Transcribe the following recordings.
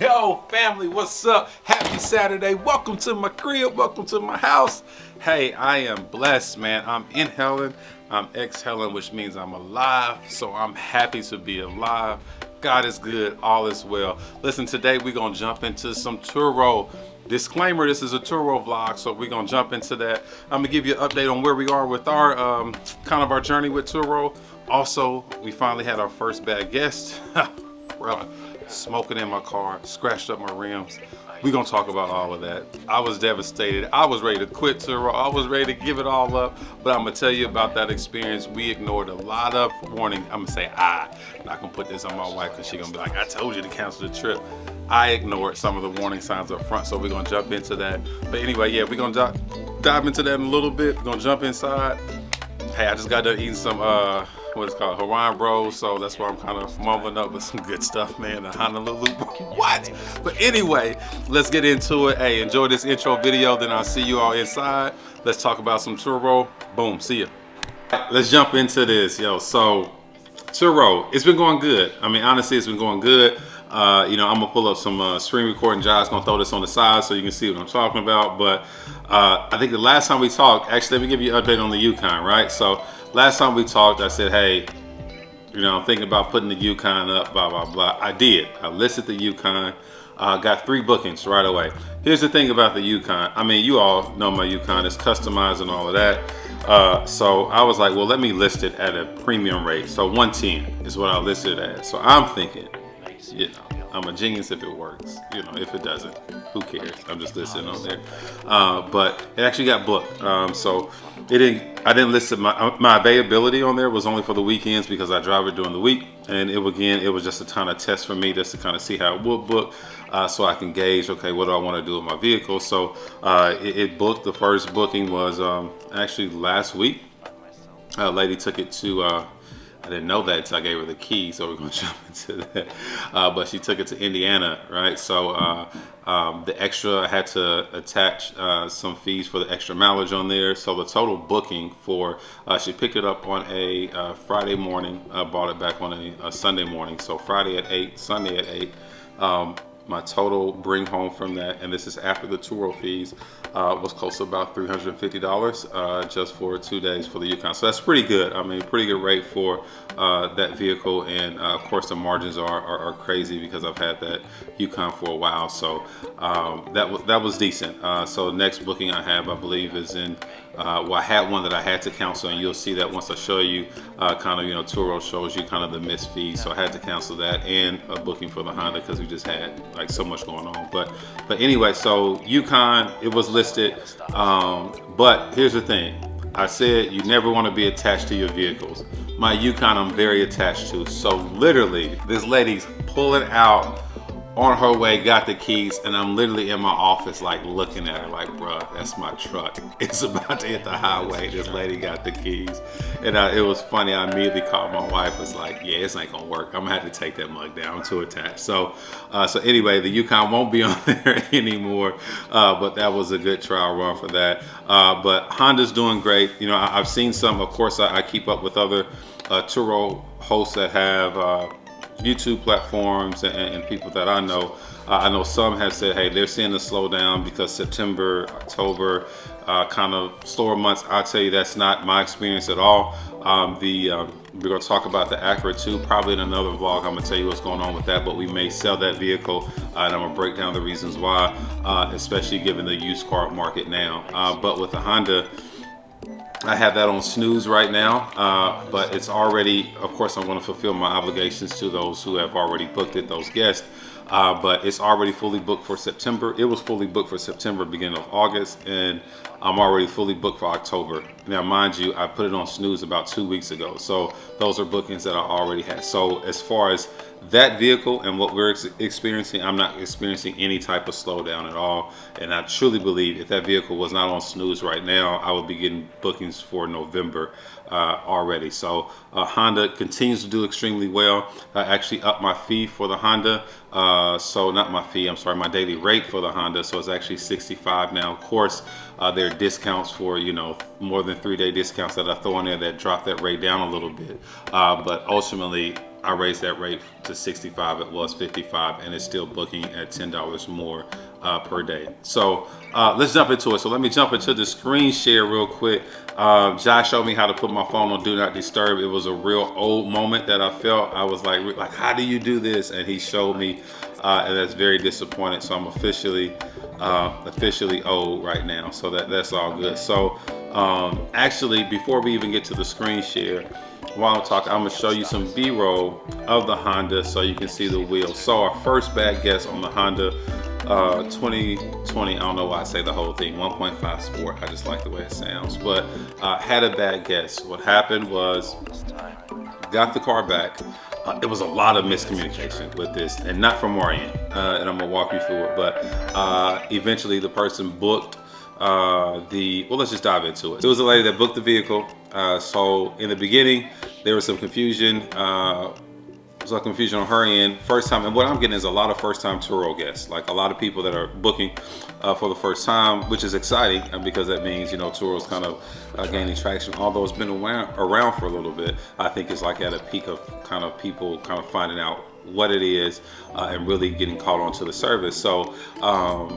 Yo, family, what's up? Happy Saturday. Welcome to my crib. Welcome to my house. Hey, I am blessed, man. I'm inhaling. I'm exhaling, which means I'm alive. So I'm happy to be alive. God is good. All is well. Listen, today we're going to jump into some Turo. Disclaimer, this is a Turo vlog, so we're going to jump into that. I'm going to give you an update on where we are with our kind of our journey with Turo. Also, we finally had our first bad guest. Bro, smoking in my car, scratched up my rims. We're gonna talk about all of that. I was devastated. I was ready to quit Turo. I was ready to give it all up, but I'm gonna tell you about that experience. We ignored a lot of warning. I'm gonna say I'm not gonna put this on my wife because she's gonna be like, I told you to cancel the trip. I ignored some of the warning signs up front, so we're gonna jump into that. But anyway, yeah, we're gonna dive into that in a little bit. We're gonna jump inside. Hey, I just got done eating some what is called Hawaiian rolls, so that's why I'm kind of mumbling up with some good stuff, man. The Honolulu, what? But anyway, let's get into it. Hey, enjoy this intro video, then I'll see you all inside. Let's talk about some Turo. Boom, see ya. Let's jump into this, yo. So Turo, it's been going good. I mean, honestly, it's been going good. You know, I'm gonna pull up some screen recording. John's gonna throw this on the side so you can see what I'm talking about. But I think the last time we talked, actually, let me give you an update on the Uconn, right? So last time we talked, I said, hey, you know, I'm thinking about putting the Uconn up, blah, blah, blah. I did. I listed the Uconn, got 3 bookings right away. Here's the thing about the Uconn. I mean, you all know my Uconn is customized and all of that. So I was like, well, let me list it at a premium rate. So 110 is what I listed it as. So I'm thinking, you know, I'm a genius if it works. You know, if it doesn't, who cares? I'm just listing on there. But it actually got booked. So it didn't. I didn't list it. My availability on there was only for the weekends because I drive it during the week. And it was just a ton of tests for me just to kind of see how it would book, so I can gauge, okay, what do I want to do with my vehicle? So it booked. The first booking was actually last week. A lady took it to. I didn't know that until I gave her the key, so we're gonna jump into that. But she took it to Indiana, right? So the extra, I had to attach some fees for the extra mileage on there. So the total booking for, she picked it up on a Friday morning, bought it back on a Sunday morning. So Friday at 8, Sunday at 8. My total bring home from that, and this is after the Turo fees, was close to about $350 just for 2 days for the Uconn. So that's pretty good. I mean, pretty good rate for that vehicle, and of course the margins are crazy because I've had that Uconn for a while. So that was decent. So next booking I have, I believe, is in. Well, I had one that I had to cancel, and you'll see that once I show you. Kind of, you know, Turo shows you kind of the missed fees, so I had to cancel that and a booking for the Honda because we just had like so much going on. But anyway, so Uconn, it was listed. But here's the thing: I said you never want to be attached to your vehicles. My Uconn, I'm very attached to. So literally, this lady's pulling out on her way, got the keys, and I'm literally in my office like looking at her like, bruh, that's my truck. It's about to hit the highway. This lady got the keys. And it was funny, I immediately called my wife, was like, yeah, this ain't gonna work. I'm gonna have to take that mug down. I'm too attached. So anyway, the Uconn won't be on there anymore, but that was a good trial run for that. But Honda's doing great. You know, I've seen some, of course, I keep up with other Turo hosts that have YouTube platforms and people that I know. I know some have said, hey, they're seeing a slowdown because September, October, kind of slower months. I'll tell you that's not my experience at all. We're going to talk about the Acura 2 probably in another vlog. I'm going to tell you what's going on with that, but we may sell that vehicle, and I'm going to break down the reasons why, especially given the used car market now. But with the Honda, I have that on snooze right now, but it's already, of course, I'm going to fulfill my obligations to those who have already booked it, those guests, but it's already fully booked for September. It was fully booked for September, beginning of August, and I'm already fully booked for October. Now, mind you, I put it on snooze about 2 weeks ago, so those are bookings that I already had. So as far as that vehicle and what we're experiencing, I'm not experiencing any type of slowdown at all. And I truly believe if that vehicle was not on snooze right now, I would be getting bookings for November already. So Honda continues to do extremely well. I actually upped my fee for the Honda. So not my fee, I'm sorry, my daily rate for the Honda. So it's actually $65 now. Of course, there are discounts for, you know, more than 3-day discounts that I throw in there that drop that rate down a little bit. But ultimately, I raised that rate to 65. It was 55, and it's still booking at $10 more per day. So let's jump into it. So let me jump into the screen share real quick. Josh showed me how to put my phone on Do Not Disturb. It was a real old moment that I felt. I was like, how do you do this? And he showed me, and that's very disappointing. So I'm officially old right now. So that's all good. So actually, before we even get to the screen share, while I'm talking, I'm gonna show you some B-roll of the Honda so you can see the wheels. So our first bad guess on the Honda 2020, I don't know why I say the whole thing, 1.5 Sport, I just like the way it sounds, but had a bad guess. What happened was, got the car back. It was a lot of miscommunication with this, and not from our end, and I'm gonna walk you through it, but eventually the person booked well, let's just dive into it. It was a lady that booked the vehicle. So in the beginning, there was some confusion. There's a confusion on her end. First time, and what I'm getting is a lot of first-time Turo guests, like a lot of people that are booking for the first time, which is exciting because that means, you know, Turo's kind of gaining traction. Although it's been around for a little bit, I think it's like at a peak of kind of people kind of finding out what it is and really getting caught onto the service. So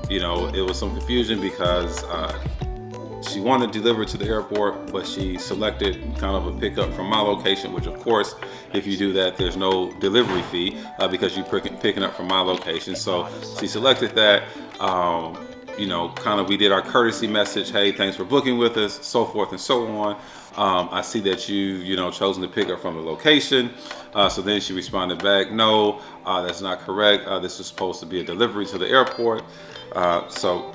you know, it was some confusion because she wanted to deliver to the airport, but she selected kind of a pickup from my location, which of course, if you do that, there's no delivery fee because you're picking up from my location. So she selected that. You know, kind of, we did our courtesy message, hey, thanks for booking with us, so forth and so on. I see that you know, chosen to pick up from the location. So then she responded back, no, that's not correct. This is supposed to be a delivery to the airport. So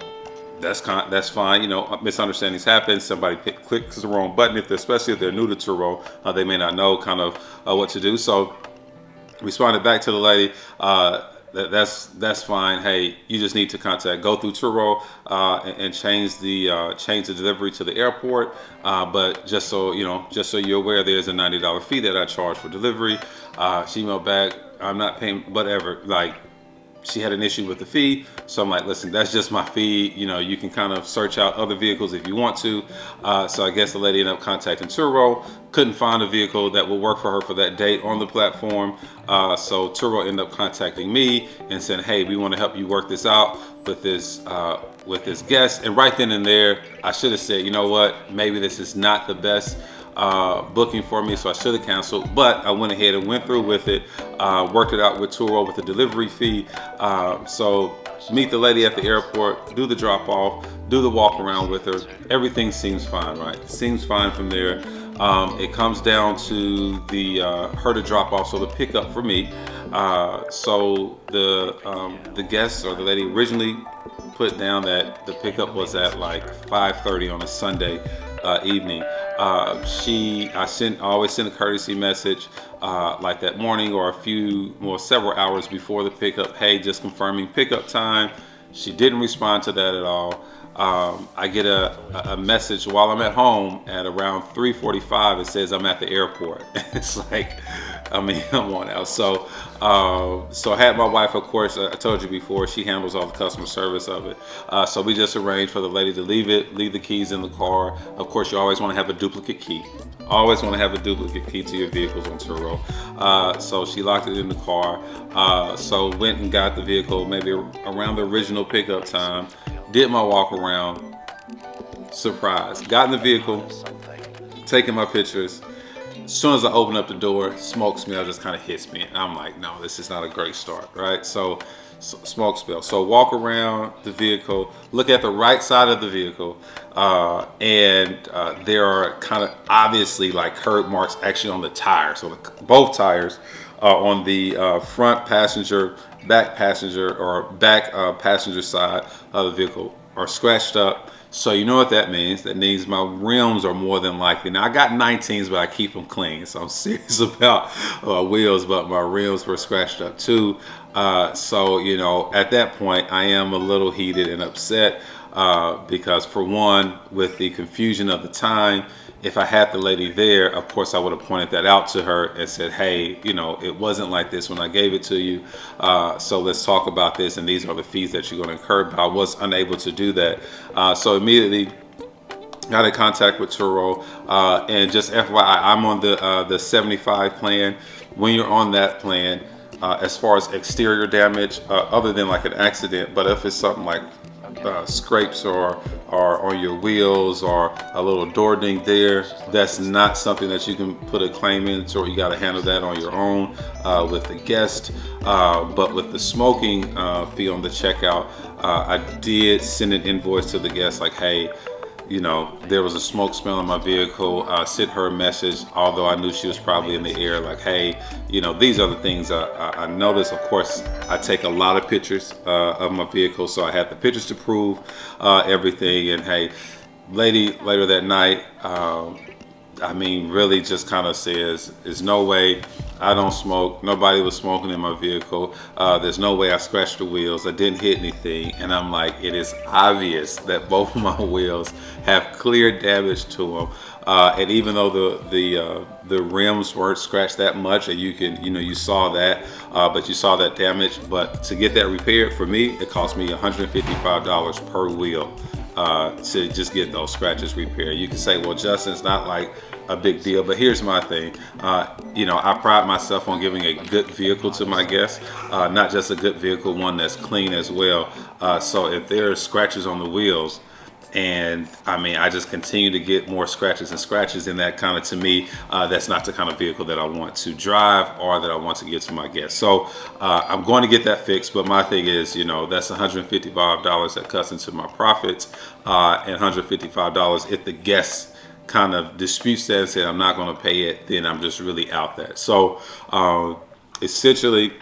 that's fine. You know, misunderstandings happen. Somebody clicks the wrong button, especially if they're new to Turo, they may not know kind of what to do. So responded back to the lady. That's fine. Hey, you just need to go through Turo and change the delivery to the airport. But just so you're aware, there's a $90 fee that I charge for delivery. She emailed back, I'm not paying, whatever. Like, she had an issue with the fee, so I'm like, listen, that's just my fee. You know, you can kind of search out other vehicles if you want to. So I guess the lady ended up contacting Turo, couldn't find a vehicle that would work for her for that date on the platform. So Turo ended up contacting me and saying, hey, we want to help you work this out with this guest. And right then and there, I should have said, you know what, maybe this is not the best booking for me, so I should have canceled, but I went ahead and went through with it, worked it out with Turo with the delivery fee. So meet the lady at the airport, do the drop off, do the walk around with her. Everything seems fine, right? Seems fine from there. It comes down to her to drop off, so the pickup for me. So the guest or the lady originally put down that the pickup was at like 5:30 on a Sunday evening. I always send a courtesy message like that morning or several hours before the pickup. Hey, just confirming pickup time. She didn't respond to that at all. I get a message while I'm at home at around 3:45. It says I'm at the airport. It's like, I mean, come on now. So I had my wife, of course, I told you before, she handles all the customer service of it. So we just arranged for the lady to leave the keys in the car. Of course, you always want to have a duplicate key. Always want to have a duplicate key to your vehicles on Turo. So she locked it in the car. So went and got the vehicle maybe around the original pickup time. Did my walk around. Surprise. Got in the vehicle, taking my pictures. As soon as I open up the door, smoke smell just kind of hits me. And I'm like, no, this is not a great start, right? So smoke smell. So walk around the vehicle, look at the right side of the vehicle, and there are kind of obviously like curb marks actually on the tires. So both tires on the front passenger, back passenger, or back passenger side of the vehicle are scratched up. So you know what that means. That means my rims are more than likely. Now I got 19s, but I keep them clean. So I'm serious about wheels, but my rims were scratched up too. So, you know, at that point I am a little heated and upset because for one, with the confusion of the time, if I had the lady there, of course I would have pointed that out to her and said, hey, you know, it wasn't like this when I gave it to you. So let's talk about this, and these are the fees that you're going to incur. But I was unable to do that. So immediately got in contact with Turo, and just FYI, I'm on the 75 plan. When you're on that plan, as far as exterior damage, other than like an accident, but if it's something like scrapes or on your wheels or a little door ding there, that's not something that you can put a claim in, so you got to handle that on your own with the guest. But with the smoking fee on the checkout, I did send an invoice to the guest like, hey, you know, there was a smoke smell in my vehicle. Sent her a message, although I knew she was probably in the air, like, hey, you know, these are the things I noticed. Of course, I take a lot of pictures of my vehicle, so I had the pictures to prove everything. And hey, lady later that night, I mean, really just kind of says, there's no way I don't smoke. Nobody was smoking in my vehicle. There's no way I scratched the wheels. I didn't hit anything. And I'm like, it is obvious that both of my wheels have clear damage to them. And even though the rims weren't scratched that much, and you saw that, but you saw that damage. But to get that repaired, for me, it cost me $155 per wheel. To just get those scratches repaired. You can say, well, Justin, it's not like a big deal, but here's my thing. I pride myself on giving a good vehicle to my guests, not just a good vehicle, one that's clean as well. So if there are scratches on the wheels, and I mean, I just continue to get more scratches and scratches, and that kind of, to me, that's not the kind of vehicle that I want to drive or that I want to give to my guests. So I'm going to get that fixed, but my thing is, that's $155 that cuts into my profits, and $155 if the guest kind of disputes that and say I'm not going to pay it, then I'm just really out that. So essentially,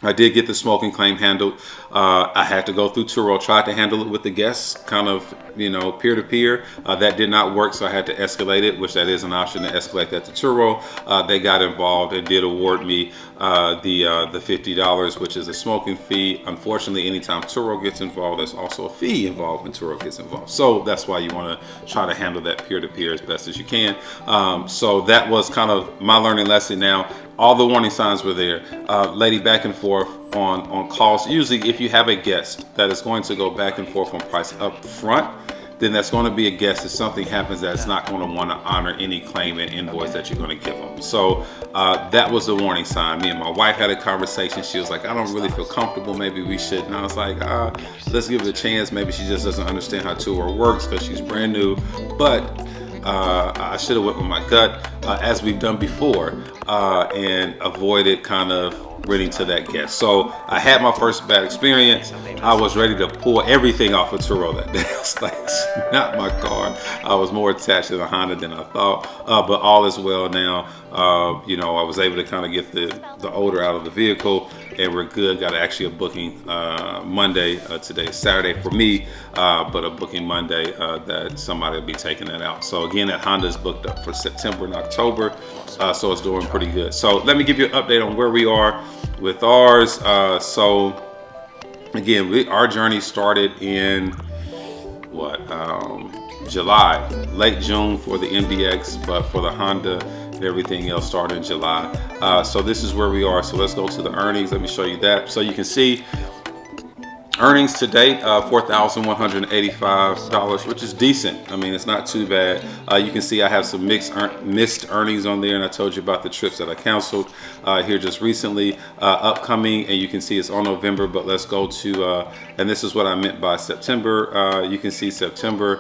I did get the smoking claim handled. I had to go through Turo, tried to handle it with the guests, kind of, peer-to-peer. That did not work, so I had to escalate it, which that is an option to escalate that to Turo. They got involved and did award me the $50, which is a smoking fee. Unfortunately, anytime Turo gets involved, there's also a fee involved when Turo gets involved. So that's why you want to try to handle that peer-to-peer as best as you can. So that was kind of my learning lesson. Now, all the warning signs were there. Lady back and forth on calls. Usually if you have a guest that is going to go back and forth on price up front, then that's going to be a guest if something happens that's not going to want to honor any claim and invoice that you're going to give them. So that was the warning sign. Me and my wife had a conversation. She was like, I don't really feel comfortable. Maybe we should. And I was like, let's give it a chance. Maybe she just doesn't understand how Turo works because she's brand new. But I should have went with my gut, as we've done before, and avoided kind of running to that guest. So I had my first bad experience. I was ready to pull everything off of Turo that day. I was like, it's not my car. I was more attached to the Honda than I thought, but all is well now. I was able to kind of get the odor out of the vehicle, and we're good. Got actually a booking Monday. Today is Saturday for me, but a booking Monday that somebody will be taking that out. So again, that Honda is booked up for September and October, so it's doing pretty good. So let me give you an update on where we are with ours. So again, our journey started in July, late June for the MDX, but for the Honda, everything else started in July. So this is where we are. So let's go to the earnings. Let me show you that. So you can see earnings to date, $4,185, which is decent. I mean, it's not too bad. You can see I have some missed earnings on there, and I told you about the trips that I canceled here just recently. Upcoming, and you can see it's on November, but let's go to, and this is what I meant by September. You can see September,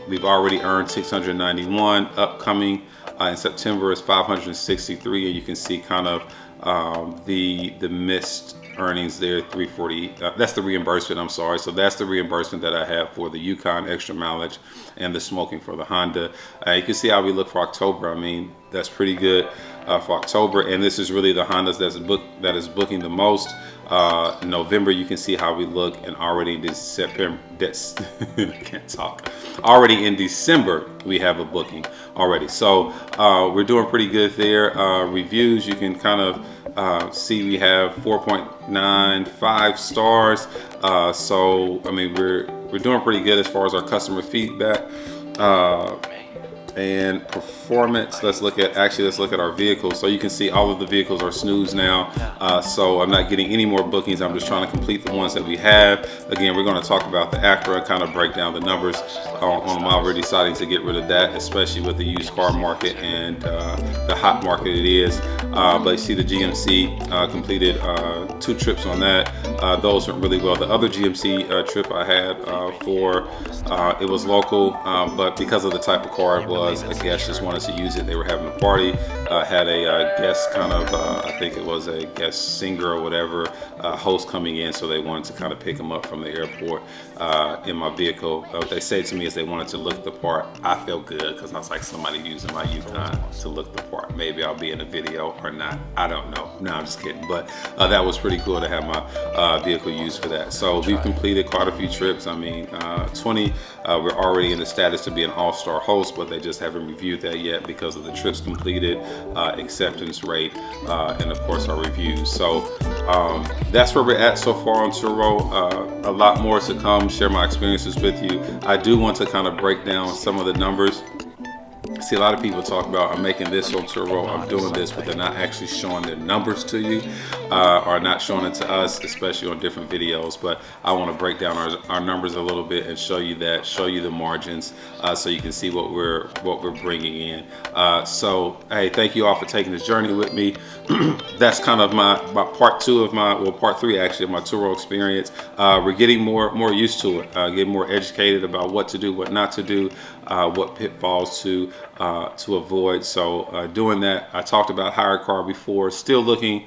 we've already earned $691. Upcoming in September is $563, and you can see kind of the missed earnings there, $340. That's the reimbursement, I'm sorry. So that's the reimbursement that I have for the Uconn extra mileage and the smoking for the Honda. You can see how we look for October. I mean, that's pretty good for October, and this is really the Hondas that is booking the most. In November, you can see how we look, and already in September, can't talk. Already in December, we have a booking already. So we're doing pretty good there. Reviews, you can kind of see we have 4.95 stars. So I mean, we're doing pretty good as far as our customer feedback. and performance. Let's look at our vehicles. So you can see all of the vehicles are snooze now. So I'm not getting any more bookings. I'm just trying to complete the ones that we have. Again, we're going to talk about the Acura and kind of break down the numbers on them. Already deciding to get rid of that, especially with the used car market and the hot market it is. But you see the GMC completed 2 trips on that. Those went really well. The other GMC trip I had it was local, but because of the type of car it was, a guest just wanted to use it. They were having a party, had a guest kind of, I think it was a guest singer or whatever, host coming in, so they wanted to kind of pick him up from the airport in my vehicle. What they said to me is they wanted to look the part. I felt good because I was like, somebody using my Uconn to look the part. Maybe I'll be in a video or not. I don't know. No, I'm just kidding. But that was pretty cool to have my vehicle used for that. So we've completed quite a few trips. I mean, 20, we're already in the status to be an all-star host, but they just haven't reviewed that yet because of the trips completed, acceptance rate, and of course our reviews. So that's where we're at so far on Turo. A lot more to come, share my experiences with you. I do want to kind of break down some of the numbers. See, a lot of people talk about, I'm making this on Turo, I'm doing this, but they're not actually showing their numbers to you, or not showing it to us, especially on different videos. But I want to break down our numbers a little bit and show you the margins, so you can see what we're bringing in. So hey, thank you all for taking this journey with me. That's kind of my part 2 of part 3 actually of my Turo experience. We're getting more used to it, getting more educated about what to do, what not to do, what pitfalls to avoid. So doing that, I talked about hire car before, still looking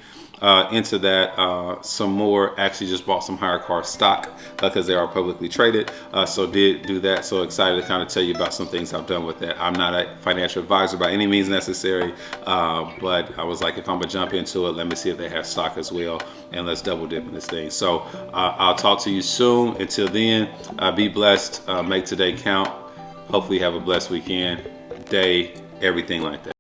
into that some more. Actually just bought some hire car stock because they are publicly traded, so did do that. So excited to kind of tell you about some things I've done with that. I'm not a financial advisor by any means necessary, but I was like, if I'm gonna jump into it, let me see if they have stock as well, and let's double dip in this thing. So I'll talk to you soon. Until then, be blessed, make today count. Hopefully have a blessed weekend, day, everything like that.